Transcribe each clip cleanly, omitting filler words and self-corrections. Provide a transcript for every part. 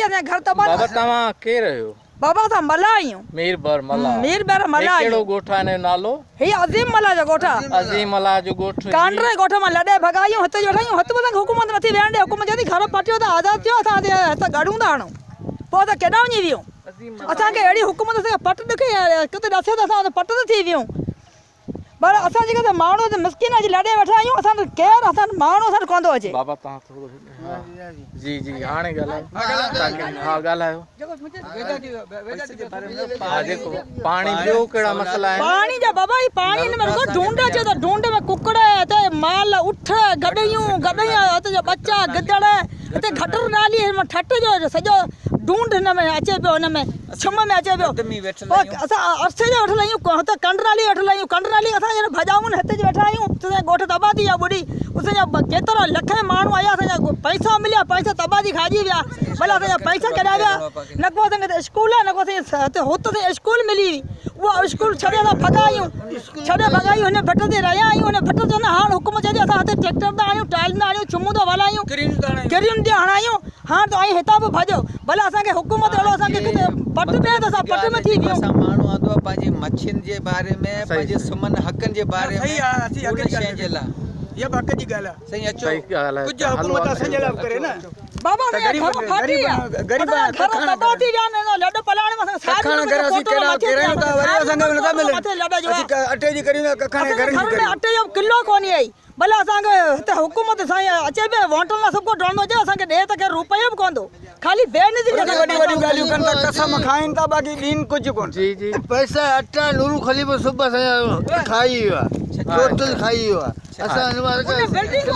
असां घर तबाह बाबा तव्हां केरु आहियो? बाबा असां मला आहियूं। मीरबर मला। मीरबर मला कहिड़ो ॻोठ आहे हिन जो नालो? ही अज़ीम मला जो ॻोठ आहे। अज़ीम मला जो ॻोठ। कांडरे ॻोठ मां लॾे भगायूं हिते जो ठहियूं हिते असांखे हुकूमत नथी वेहण ॾे। हुकूमत चए थी घर पटियो त आज़ादु थियो असां हिते गड़ूं था हणूं। पोइ असां केॾां वञी वियूं? असांखे अहिड़ी हुकूमत असांखे पट ॾिखे किथे ॾसे त असां पट ते थी वियूं। पर असां जेके माण्हू मिसकिन अॼु लॾे वेठा आहियूं असां केरु असां माण्हू असां कोन थो अचे। बाबा तव्हां थोरो जी जी हाणे ॻाल्हायो। हा ॻाल्हायो। हा जेको पाणी ॿियो कहिड़ा मसइला आहिनि? पाणी जा बाबा ही पाणी हिन में रुगो ढूंढ अचे थो। ढूंढ में कुकड़ हिते माल उठ गॾियूं हिते जो बच्चा गिदड़ हिते खटर नाली ठट जो सॼो ढूंढ हिन में अचे पियो। हिन में छम में अचे पियो। असां अरसे जो वेठल आहियूं हिते कंडनाली वेठल आहियूं। कंडनाली असां भॼाऊं हिते जो वेठा आहियूं। असांजा ॻोठ तबाह थी विया ॿुड़ी। असांजा केतिरा लख माण्हू आया असांजा पैसा मिलिया पैसा तबाह थी खाइजी विया। भला असांजा पैसा केॾा विया? न को असांखे स्कूल न को असांखे हुते स्कूल मिली उहा स्कूल छॾे असां भॻायूं हिन भिट ते रहिया आहियूं। हिन भिट ते हाणे हुकुम चए असां हिते ट्रैक्टर था आणियूं टाइल था आणियूं चुमूं था हलायूं किरियुनि ते हणायूं। हाणे त आई हितां बि भॼो भला असांखे हुकूमत अहिड़ो असांखे किथे पट ॾे त असां पट में थी वियूं। असां माण्हू आंदो आहे पंहिंजे मच्छियुनि जे बारे में पंहिंजे सुमन हक़नि जे बारे में शइ जे लाइ ये हक़ जी ॻाल्हि आहे। सही अचो कुझु हुकूमत असांजे लाइ करे न। बाबा असांजा घर फाटी विया। गरीब घर तबाह थी विया आहिनि। लॾ पलाण में कखाण घर असीं कहिड़ा केरायूं था वरी असांखे नथा मिलनि। असीं अटे जी करियूं था कखाण घर जी करियूं। अटे जो किलो कोन्हे आई भला असांखे हिते हुकूमत साईं अचे पियो वोटनि लाइ सभु कुझु ढोंढो अचे असांखे ॾे त केरु रुपयो बि कोन थो खाली बेनज़ीरी वॾियूं वॾियूं ॻाल्हियूं कनि था कसम खाइनि था बाक़ी ॾीन कुझु कोन। जी जी पैसा अटा नूरू ख़लीफ़ो सुबुह असांजा खाई वियो आहे टोटल खाई वियो आहे। असां हिन बार बिल्डिंग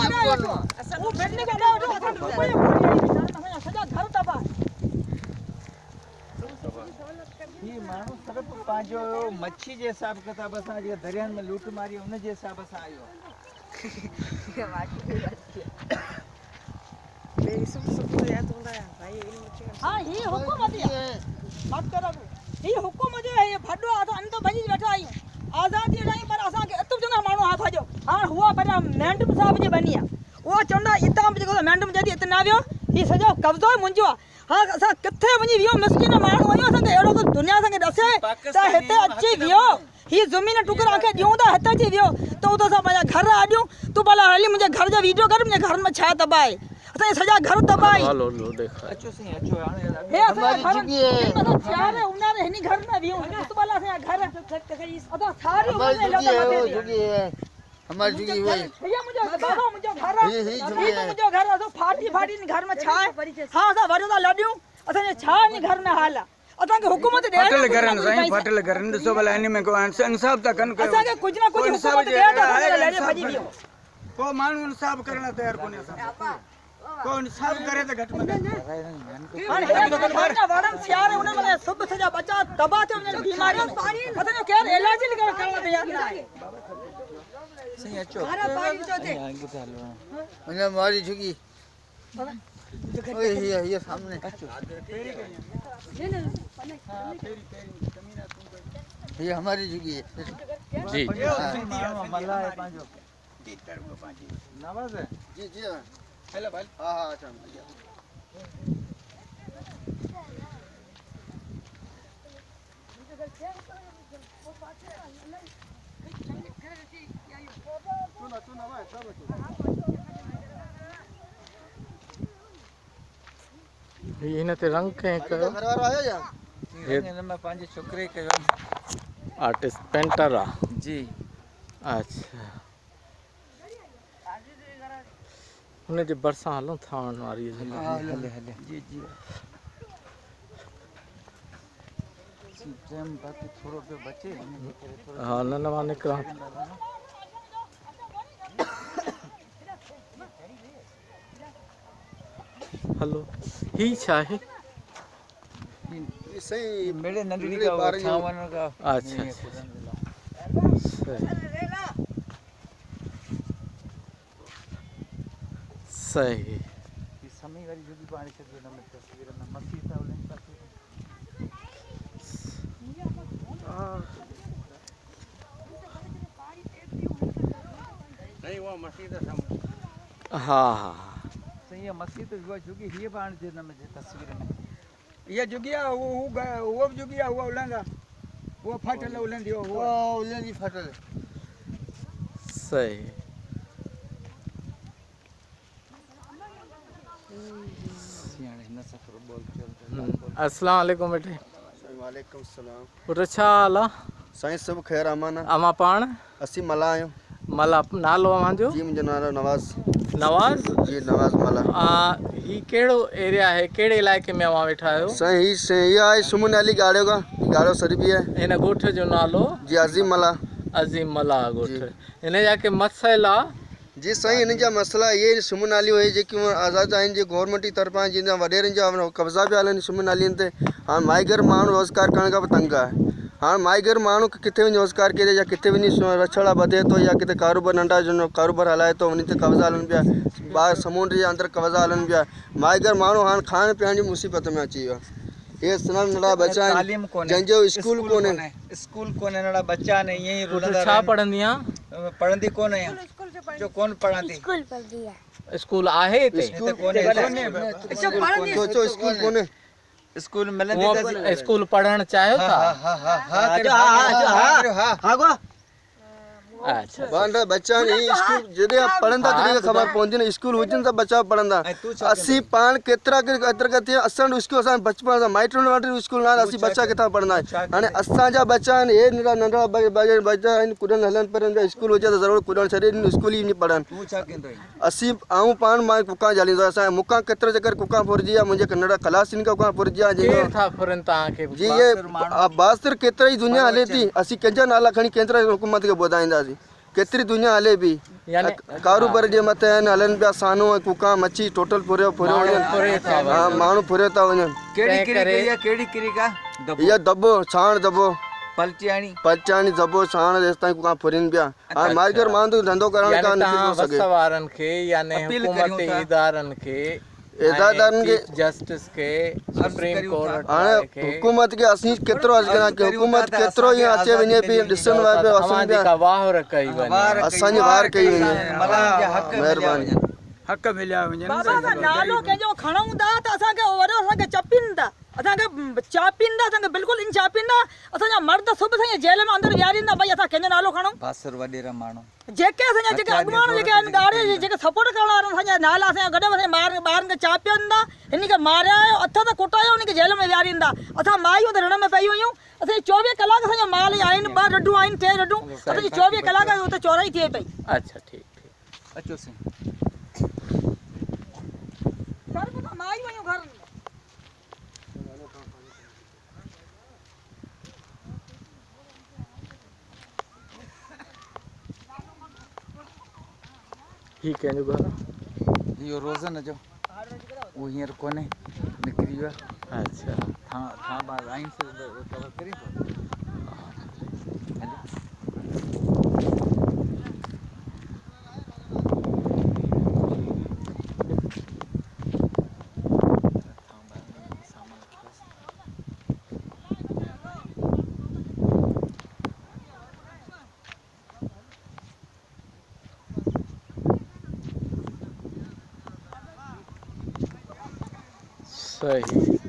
सॼा घर तबाह। ही माण्हू सिर्फ़ु पंहिंजो मच्छी जे हिसाब किताब सां जेका दरियानि में लूट मारी उन जे हिसाब सां आयो आहे। हाँ ही हुकूमत है बात करो ही हुकूमत जो है ये भडो आ तो अंत भजी बैठा आयो आजादी नहीं पर असा के अतु जना मानो हा भजो हां हुआ पर मैंडम साहब जी बनिया वो चंदा इताम जो मैंडम जदी इतना वियो ही सजो कब्जो मुंजो हां असा किथे वनी वियो मिस्किन मानो आयो असा के एड़ो दुनिया संगे दसे ता हेते अच्छी वियो ही जमीन टुकड़ा के दियो ता हेते अच्छी वियो तो तो सब घर आजू तू भला हली मुझे घर जो वीडियो कर मुझे घर में छा दबाए असा सजा घर दबाई लो लो देखा अचो सही अचो हाणे हे हमारी जिंदगी है चार है उन्हारे हनी घर में वियो तो भला से घर अदा सारी जिंदगी है हमारी जिंदगी वही भैया मुझे बाबा मुझे घर मुझे घर तो फाटी फाटी घर में छा है हां सा भरो ता लड्यू असा छा नी घर में हाल असा के हुकूमत दे फाटल करन सही फाटल करन दसो भला इन में को इंसाफ ता कन असा के कुछ ना कुछ हुकूमत दे ता लड़े भजी वियो को माण्हू इंसाफ करण तैयार कोने असा को इंसाफ करे त घट में वरन सियारे उन में सब सजा बच्चा दबा थे उन बीमारी पता नहीं क्या इलाज करना तैयार ना है सही अचो खाना पानी तो दे मुझे हमारी झुकी ओए ये सामने ये हमारी झुकी है जी मल्ला है पांजो नवाज है जी जी हेलो भाई हां हां अच्छा इन ते रंग कहीं कयो घर वाला आयो या इन में पांजे छोकरे कयो आर्टिस्ट पेंटर आ जी अच्छा उन जे बरसा हलो थावण वारी हले हले जी जी टाइम बाकी थोड़ो पे बचे हां न न निकरा हेलो ही छा है ये सही मेरे नंदड़ी का छावन का अच्छा सही ये समय वाली जो भी पानी से जो नमक तस्वीर में मस्ती था उन्हें नहीं वो मस्ती था हाँ हाँ सही ये मस्जिद तो हुआ जुगी ही बाण जे न में तस्वीर में ये जुगिया वो जुगिया हुआ उलंगा वो फाटल उलंदी ओ हुआ उलंदी फाटल सही सियाने न सफर बोल चल अस्सलाम वालेकुम बेटे वालेकुम सलाम पुट छा हाल आहे साईं सभु ख़ैर अमान अमा पाण असीं मला आहियूं मला नालो अव्हांजो जी मुंहिंजो नालो नवाज़ नवाज़ जी नवाज़ मला ही कहिड़ो एरिया आहे कहिड़े इलाइक़े में अव्हां वेठा आहियो साईं ही आहे सुमन अली गाड़ियो का गाड़ियो सरबी है हिन ॻोठ जो नालो जी अज़ीम मला अज़ीम मला ॻोठ हिन जा के मसइला जी साईं हिन जा मसइला इहे सुमन अली हुई जेकी आज़ाद आहिनि जे गवर्नमेंट जी तरफ़ां जिन वॾेरनि जा कब्ज़ा पिया हलनि सुमन अलीनि ते हाणे माइगर माण्हू रोज़गार करण खां बि तंग आहे हाँ माइगर माण्हू किथे वञी रोज़गार करे या किथे वञी रछड़ा ॿधे थो या किथे कारोबार नंढा जो कारोबार हलाए थो वञी ते कब्ज़ा हलनि पिया ॿाहिरि समुंड जे अंदरि कब्ज़ा हलनि पिया माइगर माण्हू हाणे खाइण पीअण जी मुसीबत में अची वियो आहे ये नंढा बच्चा आहिनि जंहिंजो स्कूल कोन्हे स्कूल कोने नड़ा बच्चा ने यही रुलंदा छा पढ़ंदी आहियां पढ़ंदी कोन है जो कोन पढ़ाती स्कूल पढ़दी है स्कूल आहे हिते स्कूल कोने सोचो स्कूल कोन्हे स्कूल मिलंदी स्कूल पढ़ण चाहियो था अच्छा बांडा बच्चा नहीं स्कूल जदे पढ़ंदा तरीके खबर पहुंची न स्कूल हुजन सब बच्चा पढ़ंदा असी पान केतरा के अंतर्गत असन स्कूल असन बचपन सा माइट्रोन वाटर स्कूल ना असी बच्चा किथा पढ़ना हाने असा जा बच्चा ए नंढा नंढा बच्चा इन कुडन हलन पर स्कूल हुजे त जरूर कुडन छरे स्कूल ही नहीं पढ़न तू छा केंदो असी आऊं पान मां कुका जालींदो असा मुका केतरा चक्कर कुका फुरजी या मुझे कन्नड़ा क्लास इन का कुका फुरजी या जी केर था फुरन ता के जी ये बास्तर केतरा ही दुनिया हले थी असी कंजा नाला खणी केतरा हुकूमत के बोधाइंदा केतरी दुनिया हले भी यानी कारोबार जे मथे हलन पिया सानो कुका मच्छी टोटल पूरे हाँ माण्हू फुरे था वञनि केड़ी किरी का इहा दॿो छाण दॿो पलटियाणी पचाणी दॿो छाण जेसि ताईं कुका फुरनि पिया हाणे माइगर माण्हू धंधो करण का नथी थो सघे वारनि खे यानी हुकूमती इदारनि खे इदारनि खे जस्टिस के सुप्रीम कोर्ट हाणे हुकूमत खे असीं केतिरो अर्ज़ु कयूं की हुकूमत केतिरो ईअं अचे वञे पई ॾिसण वारे पियो असां जेका वाहर कई वञे असांजी वार कई वञे महिरबानी हक़ मिलिया वञनि बाबा असां नालो कंहिंजो खणूं था त असांखे वॾो असांखे चपींदा असांखे चापींदा असांखे बिल्कुलु इन चापींदा असांजा मर्द सुबुह साईं जेल में अंदरि विहारींदा भई असां कंहिंजो नालो खणूं बासर वॾेरा माण्हू जेके असांजा जेके अॻुवान जेके आहिनि ॻाढ़े जेके सपोर्ट करण वारा असांजा नाला असांजा गॾु असांजे ॿारनि खे चापींदा हिन खे मारिया हथ त कुटायो हुन खे जेल में विहारींदा असां मायूं त रण में पई हुयूं असांजी 24 कलाक असांजा माल आहिनि 2 रड्डूं आहिनि 3 रड्डूं असांजी 24 कलाक हुते चोराई थिए पई अच्छा ठीक अचो साईं घर में मायूं आहियूं घर में ही कंहिंजो घर इहो रोज़न जो वो हींअर कोन्हे निकिरी वियो आहे अच्छा था बार आइन से कवर करी तो सही